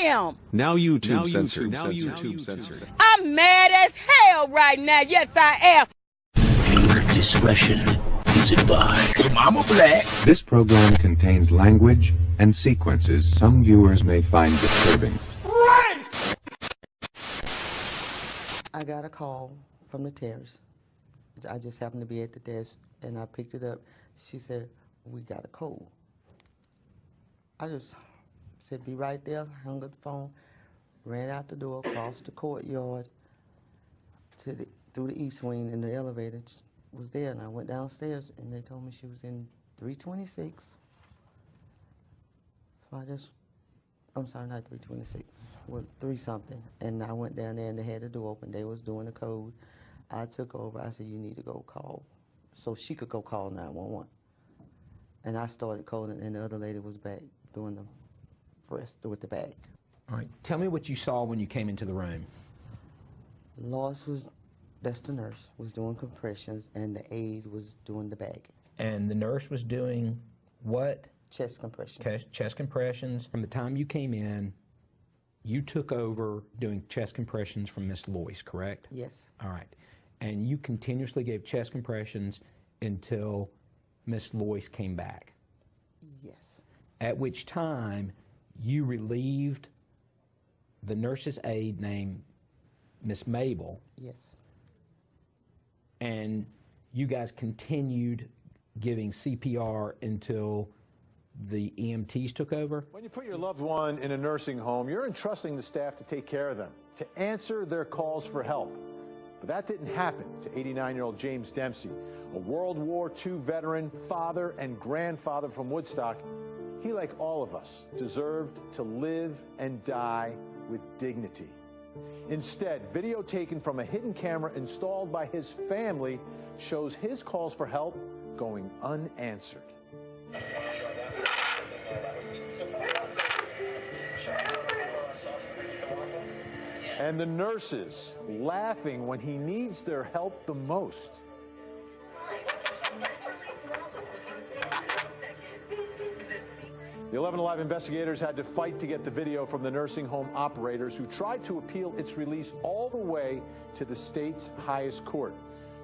am. Now YouTube censored. Now YouTube censored. I'm mad as hell right now. Yes, I am. Viewer discretion is advised. Mama Black. This program contains language and sequences some viewers may find disturbing. I got a call from the terrace. I just happened to be at the desk, and I picked it up. She said, "We got a code." I just said, "Be right there," hung up the phone, ran out the door, across the courtyard, through the east wing, and the elevator was there, and I went downstairs, and they told me she was in 326. So I'm sorry, not 326, well, 3-something, and I went down there, and they had the door open. They was doing the code. I took over. I said, "You need to go call," so she could go call 911. And I started calling, and the other lady was back doing the rest with the bag. All right. Tell me what you saw when you came into the room. Lois that's the nurse, was doing compressions, and the aide was doing the bagging. And the nurse was doing what? Chest compressions. Chest compressions. From the time you came in, you took over doing chest compressions from Miss Lois, correct? Yes. All right. And you continuously gave chest compressions until Miss Lois came back? Yes. At which time you relieved the nurse's aide named Miss Mabel. Yes. And you guys continued giving CPR until the EMTs took over? When you put your loved one in a nursing home, you're entrusting the staff to take care of them, to answer their calls for help. But that didn't happen to 89-year-old James Dempsey, a World War II veteran, father and grandfather from Woodstock. He, like all of us, deserved to live and die with dignity. Instead, video taken from a hidden camera installed by his family shows his calls for help going unanswered. And the nurses laughing when he needs their help the most. The 11 Alive investigators had to fight to get the video from the nursing home operators who tried to appeal its release all the way to the state's highest court.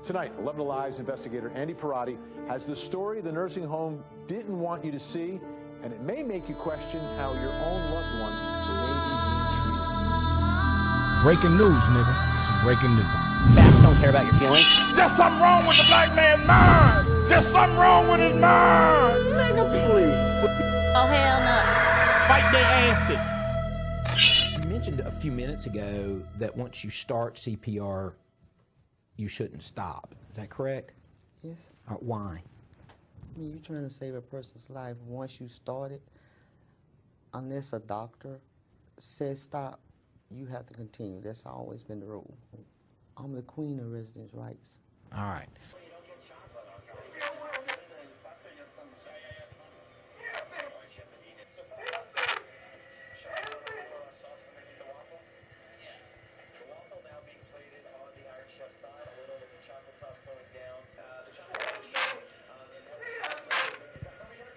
Tonight, 11 Alive's investigator Andy Perotti has the story the nursing home didn't want you to see, and it may make you question how your own loved ones may be being treated. Breaking news, nigga. Some breaking news. Facts don't care about your feelings. There's something wrong with the black man's mind. There's something wrong with his mind. Nigga, please. Oh, hell no. Fight their asses. You mentioned a few minutes ago that once you start CPR, you shouldn't stop. Is that correct? Yes. Why? I mean, you're trying to save a person's life. Once you start it, unless a doctor says stop, you have to continue. That's always been the rule. I'm the queen of residents' rights. All right.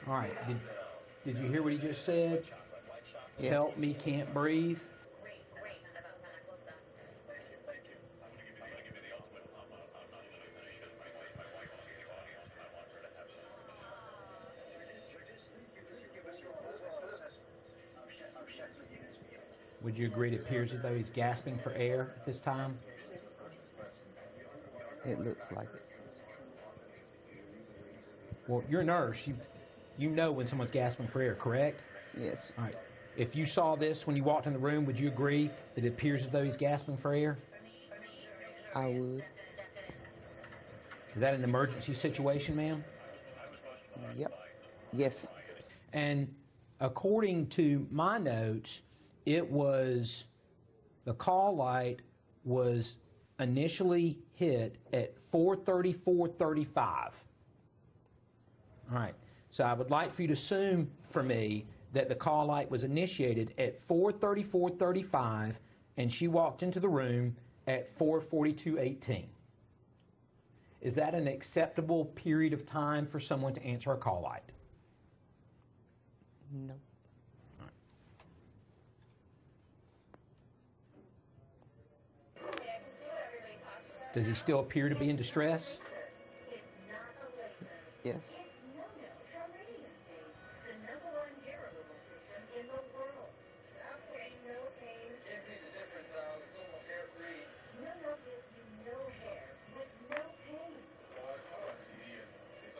All right. Did you hear what he just said? Yes. Help me, can't breathe. Would you agree it appears as though he's gasping for air at this time? It looks like it. Well, you're a nurse. You know when someone's gasping for air, correct? Yes. All right. If you saw this when you walked in the room, would you agree that it appears as though he's gasping for air? I would. Is that an emergency situation, ma'am? Yep. Yes. And according to my notes, the call light was initially hit at 4:34:35. All right. So I would like for you to assume for me that the call light was initiated at 4:34:35 and she walked into the room at 4:42:18. Is that an acceptable period of time for someone to answer a call light? No. Does he still appear to be in distress? Yes.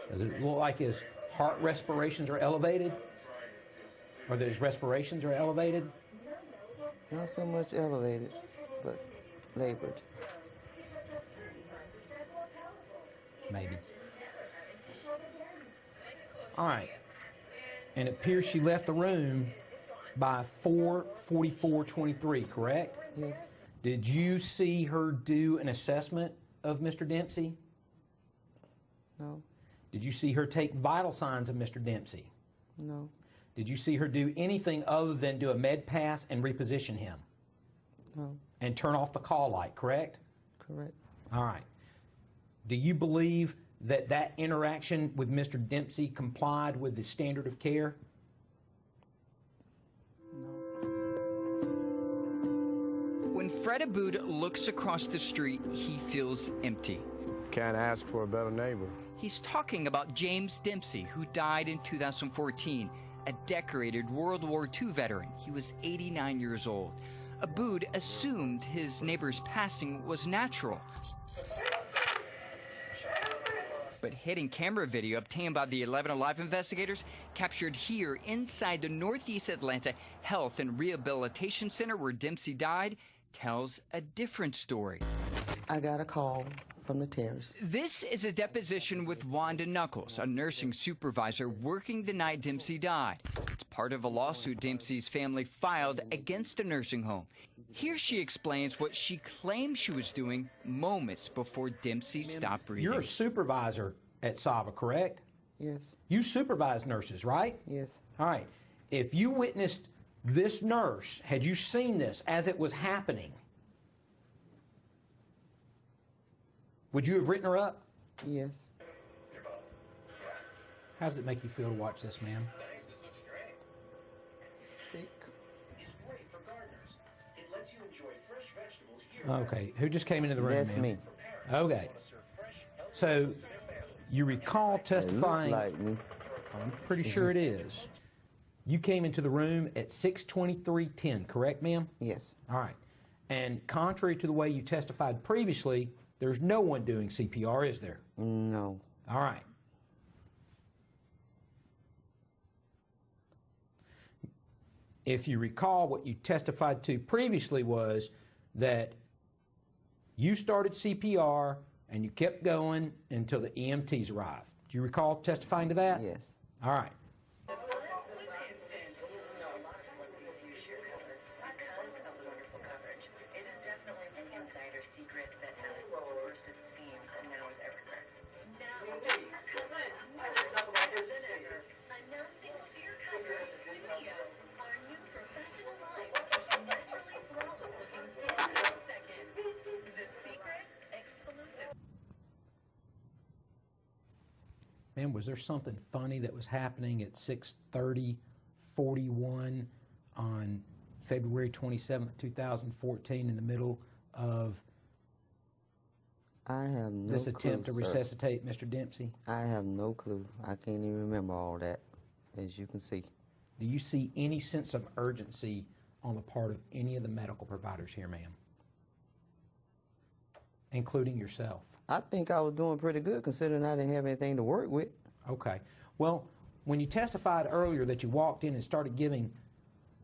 Does it look like his heart respirations are elevated? Or that his respirations are elevated? Not so much elevated, but labored. Maybe. All right. And it appears she left the room by 4:44:23, correct? Yes. Did you see her do an assessment of Mr. Dempsey? No. Did you see her take vital signs of Mr. Dempsey? No. Did you see her do anything other than do a med pass and reposition him? No. And turn off the call light, correct? Correct. All right. Do you believe that that interaction with Mr. Dempsey complied with the standard of care? When Fred Aboud looks across the street, he feels empty. Can't ask for a better neighbor. He's talking about James Dempsey, who died in 2014, a decorated World War II veteran. He was 89 years old. Aboud assumed his neighbor's passing was natural. But hidden camera video obtained by the 11 Alive investigators captured here inside the Northeast Atlanta Health and Rehabilitation Center where Dempsey died tells a different story. I got a call from the terrace. This is a deposition with Wanda Knuckles, a nursing supervisor working the night Dempsey died. It's part of a lawsuit Dempsey's family filed against the nursing home. Here she explains what she claims she was doing moments before Dempsey stopped breathing. You're a supervisor at Sava, correct? Yes. You supervise nurses, right? Yes. All right. If you witnessed this nurse, had you seen this as it was happening, would you have written her up? Yes. How does it make you feel to watch this, ma'am? Sick. Okay. Who just came into the room, That's ma'am? me. Okay. So, you recall testifying... It looks like me. I'm pretty sure it is. You came into the room at 6:23:10, correct, ma'am? Yes. All right. And contrary to the way you testified previously, there's no one doing CPR, is there? No. All right. If you recall, what you testified to previously was that you started CPR and you kept going until the EMTs arrived. Do you recall testifying to that? Yes. All right. Man, was there something funny that was happening at 6:30:41 on February 27th, 2014 in the middle of I have no this attempt to clue, sir. resuscitate Mr. Dempsey? I have no clue. I can't even remember all that, as you can see. Do you see any sense of urgency on the part of any of the medical providers here, ma'am? Including yourself? I think I was doing pretty good considering I didn't have anything to work with. Okay. Well, when you testified earlier that you walked in and started giving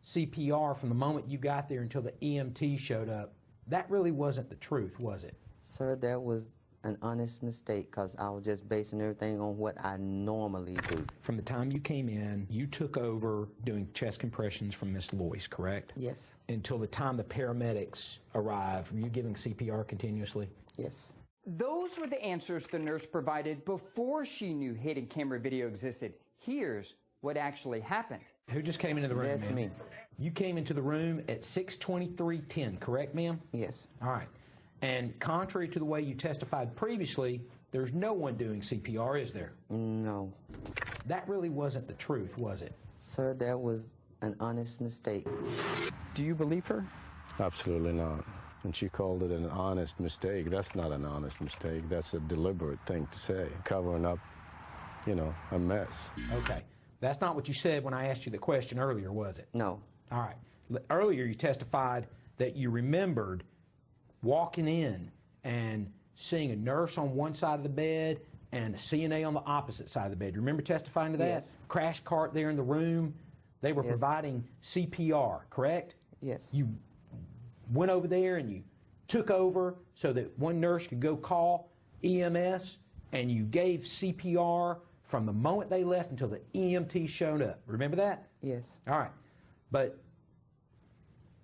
CPR from the moment you got there until the EMT showed up, that really wasn't the truth, was it? Sir, that was an honest mistake because I was just basing everything on what I normally do. From the time you came in, you took over doing chest compressions from Miss Loyce, correct? Yes. Until the time the paramedics arrived, were you giving CPR continuously? Yes. Those were the answers the nurse provided before she knew hidden camera video existed. Here's what actually happened. Who just came into the room, That's ma'am? me. You came into the room at 6:23:10, correct, ma'am? Yes. All right. And contrary to the way you testified previously, there's no one doing CPR, is there? No. That really wasn't the truth, was it? Sir, that was an honest mistake. Do you believe her? Absolutely not. And she called it an honest mistake. That's not an honest mistake. That's a deliberate thing to say, covering up, you know, a mess. Okay. That's not what you said when I asked you the question earlier, was it? No. All right. Earlier you testified that you remembered walking in and seeing a nurse on one side of the bed and a CNA on the opposite side of the bed. You remember testifying to that? Yes. Crash cart there in the room. They were Yes. providing CPR, correct? Yes. You went over there and you took over so that one nurse could go call EMS, and you gave CPR from the moment they left until the EMT showed up. Remember that? Yes. All right. But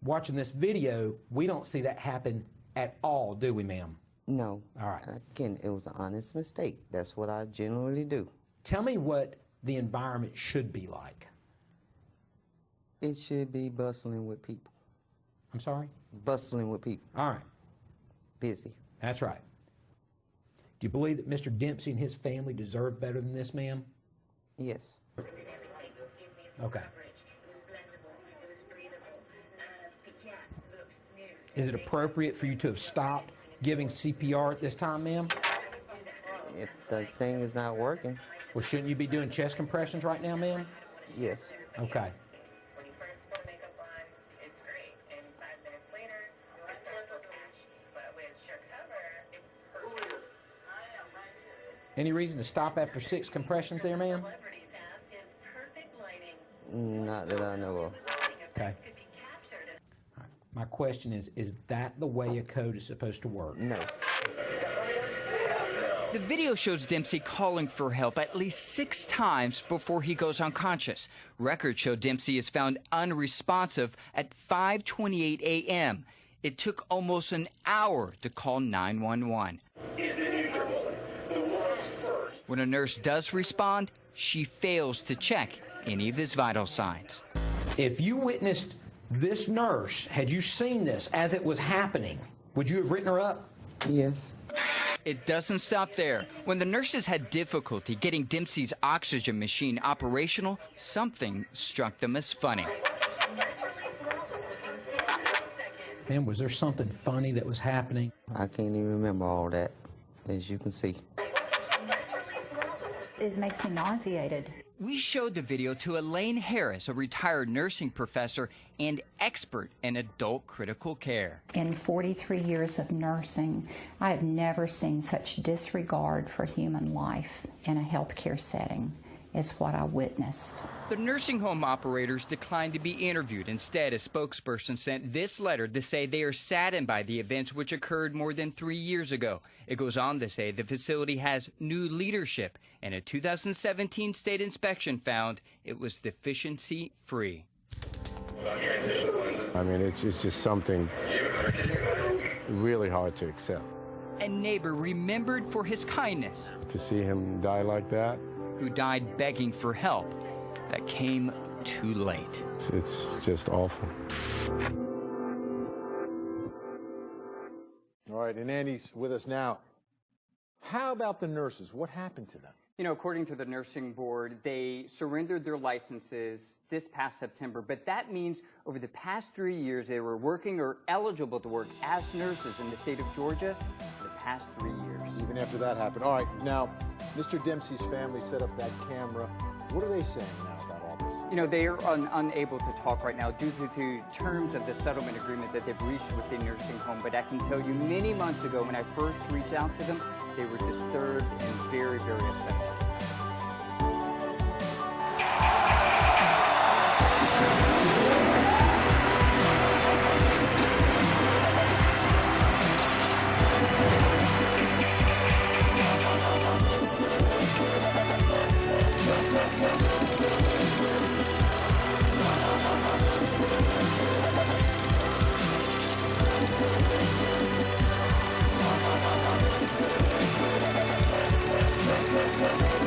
watching this video, we don't see that happen at all, do we, ma'am? No. All right. Again, it was an honest mistake. That's what I generally do. Tell me what the environment should be like. It should be bustling with people. I'm sorry? Bustling with people. All right. Busy. That's right. Do you believe that Mr. Dempsey and his family deserve better than this, ma'am? Yes. Okay. Is it appropriate for you to have stopped giving CPR at this time, ma'am? If the thing is not working, Well, shouldn't you be doing chest compressions right now, ma'am? yes. Okay. Any reason to stop after 6 compressions there, ma'am? Not that I know of. Okay. All right. My question is that the way a code is supposed to work? No. The video shows Dempsey calling for help at least 6 times before he goes unconscious. Records show Dempsey is found unresponsive at 5:28 a.m. It took almost an hour to call 911. When a nurse does respond, she fails to check any of his vital signs. If you witnessed this nurse, had you seen this as it was happening, would you have written her up? Yes. It doesn't stop there. When the nurses had difficulty getting Dempsey's oxygen machine operational, something struck them as funny. Man, was there something funny that was happening? I can't even remember all that, as you can see. It makes me nauseated. We showed the video to Elaine Harris, a retired nursing professor and expert in adult critical care. In 43 years of nursing, I have never seen such disregard for human life in a healthcare setting as what I witnessed. The nursing home operators declined to be interviewed. Instead, a spokesperson sent this letter to say they are saddened by the events which occurred more than 3 years ago. It goes on to say the facility has new leadership, and a 2017 state inspection found it was deficiency-free. I mean, it's just something really hard to accept. A neighbor remembered for his kindness, To see him die like that, who died begging for help that came too late. it's just awful. All right, and Andy's with us now. How about the nurses? What happened to them? You know, according to the nursing board, they surrendered their licenses this past September, but that means over the past 3 years they were working or eligible to work as nurses in the state of Georgia for the past 3 years. Even after that happened. All right, now, Mr. Dempsey's family set up that camera. What are they saying now about all this? You know, they are unable to talk right now due to the terms of the settlement agreement that they've reached with the nursing home, but I can tell you many months ago when I first reached out to them, they were disturbed and very, very upset. Thank you.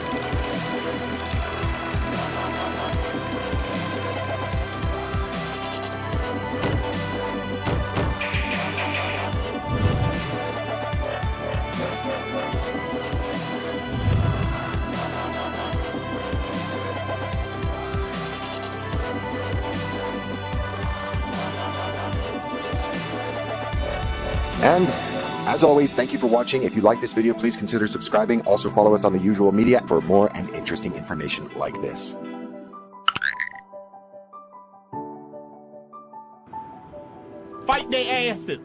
And as always, thank you for watching. If you like this video, please consider subscribing. Also follow us on the usual media for more and interesting information like this. Fight their asses.